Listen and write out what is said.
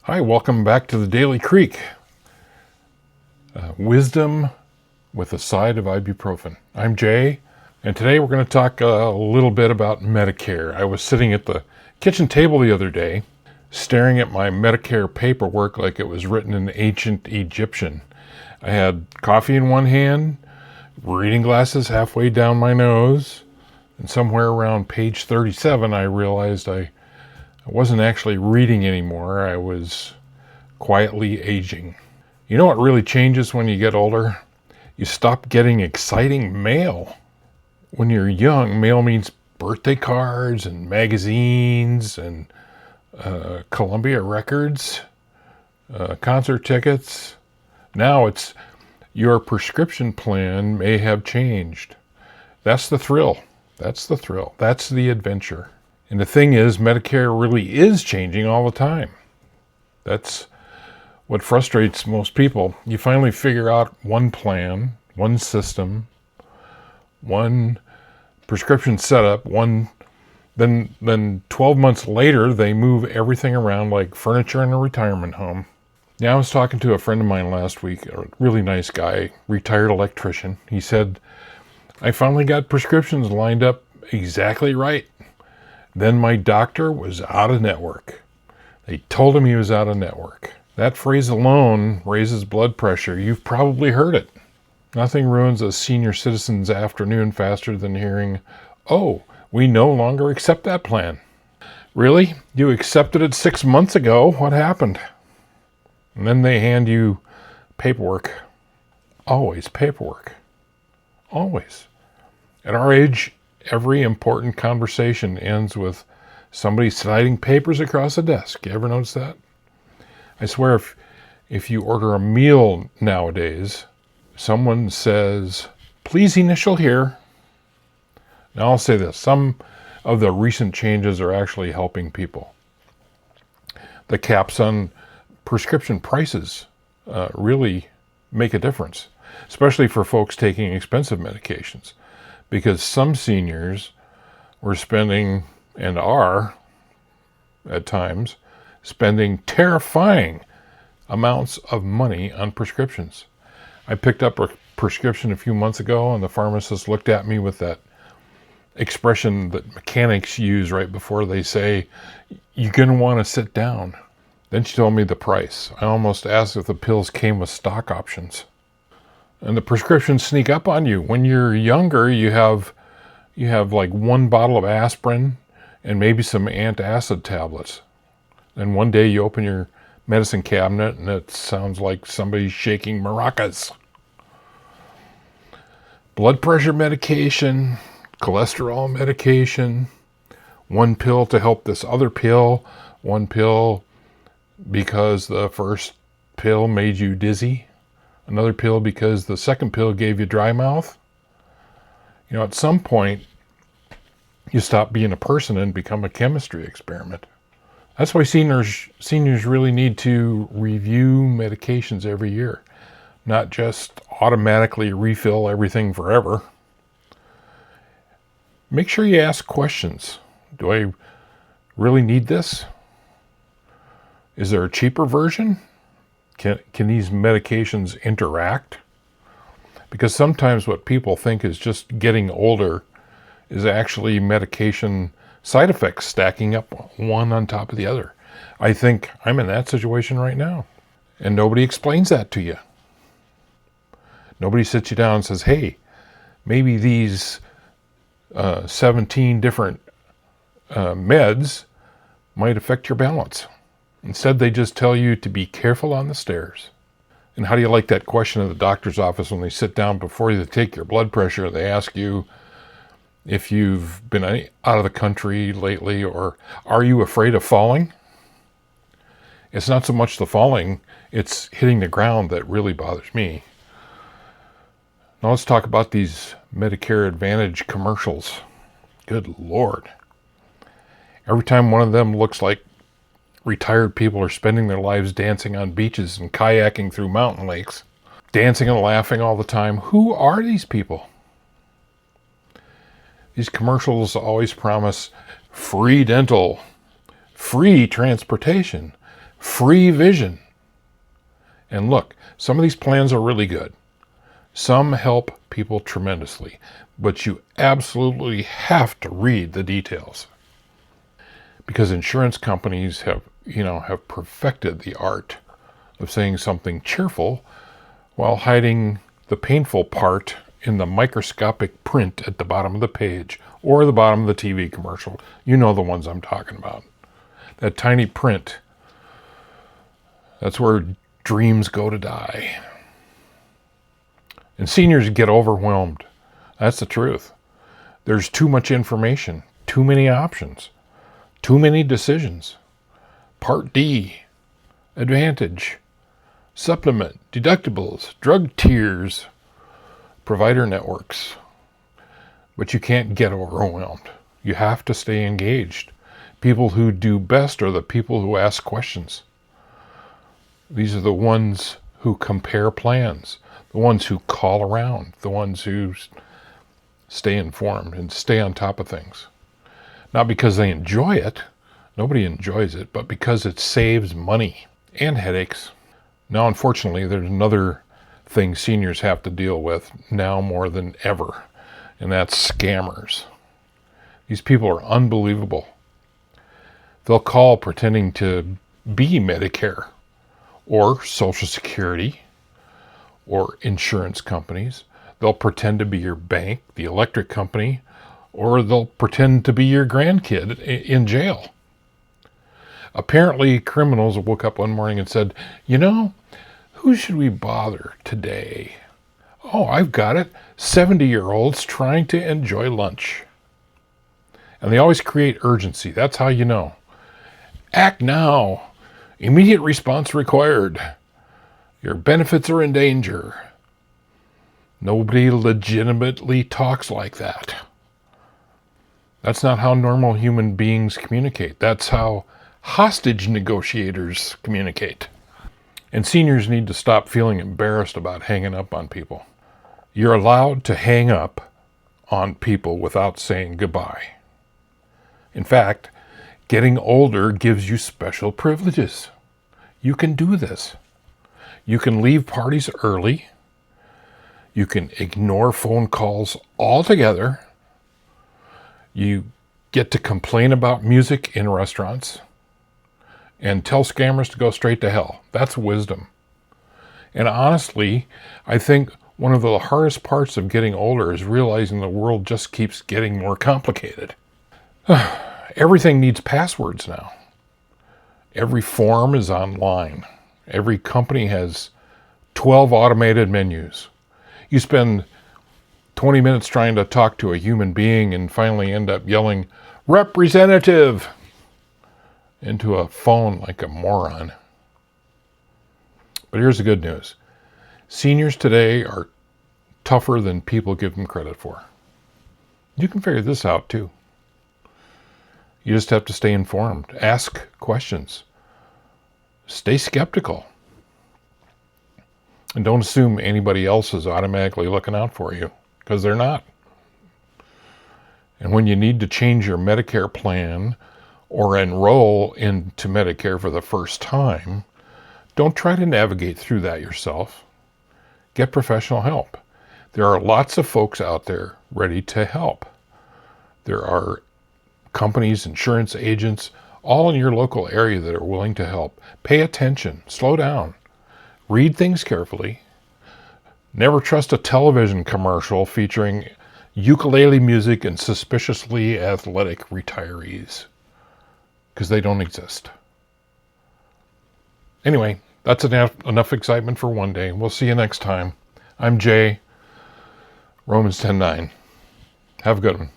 Hi, welcome back to the Daily Creak. Wisdom with a side of ibuprofen. I'm Jay, and today we're going to talk a little bit about Medicare. I was sitting at the kitchen table the other day, staring at my Medicare paperwork like it was written in ancient Egyptian. I had coffee in one hand, reading glasses halfway down my nose, and somewhere around page 37 I realized I wasn't actually reading anymore. I was quietly aging. You know what really changes when you get older? You stop getting exciting mail. When you're young, mail means birthday cards and magazines and Columbia records, concert tickets. Now it's your prescription plan may have changed. That's the thrill. That's the thrill. That's the adventure. And the thing is, Medicare really is changing all the time. That's what frustrates most people. You finally figure out one plan, one system, one prescription setup, then 12 months later, they move everything around like furniture in a retirement home. Yeah, I was talking to a friend of mine last week, a really nice guy, retired electrician. He said, I finally got prescriptions lined up exactly right. Then my doctor was out of network. They told him he was out of network. That phrase alone raises blood pressure. You've probably heard it. Nothing ruins a senior citizen's afternoon faster than hearing, "Oh, we no longer accept that plan." Really? You accepted it 6 months ago. What happened? And then they hand you paperwork. Always paperwork. Always. At our age, every important conversation ends with somebody sliding papers across a desk. You ever notice that? I swear if you order a meal nowadays, someone says, "Please initial here." Now I'll say this, some of the recent changes are actually helping people. The caps on prescription prices really make a difference, especially for folks taking expensive medications, because some seniors were spending, and are at times, spending terrifying amounts of money on prescriptions. I picked up a prescription a few months ago, and the pharmacist looked at me with that expression that mechanics use right before they say, "You're going to want to sit down." Then she told me the price. I almost asked if the pills came with stock options. And the prescriptions sneak up on you. When you're younger, you have like one bottle of aspirin and maybe some antacid tablets. Then one day you open your medicine cabinet and it sounds like somebody's shaking maracas. Blood pressure medication, cholesterol medication, one pill to help this other pill, one pill because the first pill made you dizzy, another pill because the second pill gave you dry mouth. You know, at some point, you stop being a person and become a chemistry experiment. That's why seniors really need to review medications every year, not just automatically refill everything forever. Make sure you ask questions. Do I really need this? Is there a cheaper version? Can these medications interact? Because sometimes what people think is just getting older is actually medication side effects stacking up one on top of the other. I think I'm in that situation right now. And nobody explains that to you. Nobody sits you down and says, hey, maybe these 17 different meds might affect your balance. Instead, they just tell you to be careful on the stairs. And how do you like that question at the doctor's office when they sit down before they take your blood pressure? They ask you if you've been out of the country lately, or are you afraid of falling? It's not so much the falling, it's hitting the ground that really bothers me. Now let's talk about these Medicare Advantage commercials. Good Lord. Every time one of them looks like retired people are spending their lives dancing on beaches and kayaking through mountain lakes, dancing and laughing all the time. Who are these people? These commercials always promise free dental, free transportation, free vision. And look, some of these plans are really good. Some help people tremendously, but you absolutely have to read the details. Because insurance companies have perfected the art of saying something cheerful while hiding the painful part in the microscopic print at the bottom of the page or the bottom of the TV commercial. You know the ones I'm talking about. That tiny print. That's where dreams go to die. And seniors get overwhelmed. That's the truth. There's too much information, too many options, too many decisions. Part D, Advantage, Supplement, Deductibles, Drug Tiers, Provider Networks. But you can't get overwhelmed. You have to stay engaged. People who do best are the people who ask questions. These are the ones who compare plans, the ones who call around, the ones who stay informed and stay on top of things. Not because they enjoy it, nobody enjoys it, but because it saves money and headaches. Now, unfortunately, there's another thing seniors have to deal with now more than ever, and that's scammers. These people are unbelievable. They'll call pretending to be Medicare or Social Security or insurance companies. They'll pretend to be your bank, the electric company, or they'll pretend to be your grandkid in jail. Apparently, criminals woke up one morning and said, who should we bother today? Oh, I've got it. 70-year-olds trying to enjoy lunch. And they always create urgency. That's how you know. Act now. Immediate response required. Your benefits are in danger. Nobody legitimately talks like that. That's not how normal human beings communicate. That's how hostage negotiators communicate. And seniors need to stop feeling embarrassed about hanging up on people. You're allowed to hang up on people without saying goodbye. In fact, getting older gives you special privileges. You can do this. You can leave parties early. You can ignore phone calls altogether. You get to complain about music in restaurants and tell scammers to go straight to hell. That's wisdom. And honestly, I think one of the hardest parts of getting older is realizing the world just keeps getting more complicated. Everything needs passwords now. Every form is online. Every company has 12 automated menus. You spend 20 minutes trying to talk to a human being and finally end up yelling, "Representative!" into a phone like a moron. But here's the good news. Seniors today are tougher than people give them credit for. You can figure this out too. You just have to stay informed. Ask questions. Stay skeptical. And don't assume anybody else is automatically looking out for you, because they're not. And when you need to change your Medicare plan or enroll into Medicare for the first time, don't try to navigate through that yourself. Get professional help. There are lots of folks out there ready to help. There are companies, insurance agents, all in your local area that are willing to help. Pay attention. Slow down. Read things carefully. Never trust a television commercial featuring ukulele music and suspiciously athletic retirees, because they don't exist. Anyway, that's enough excitement for one day. We'll see you next time. I'm Jay, Romans 10:9. Have a good one.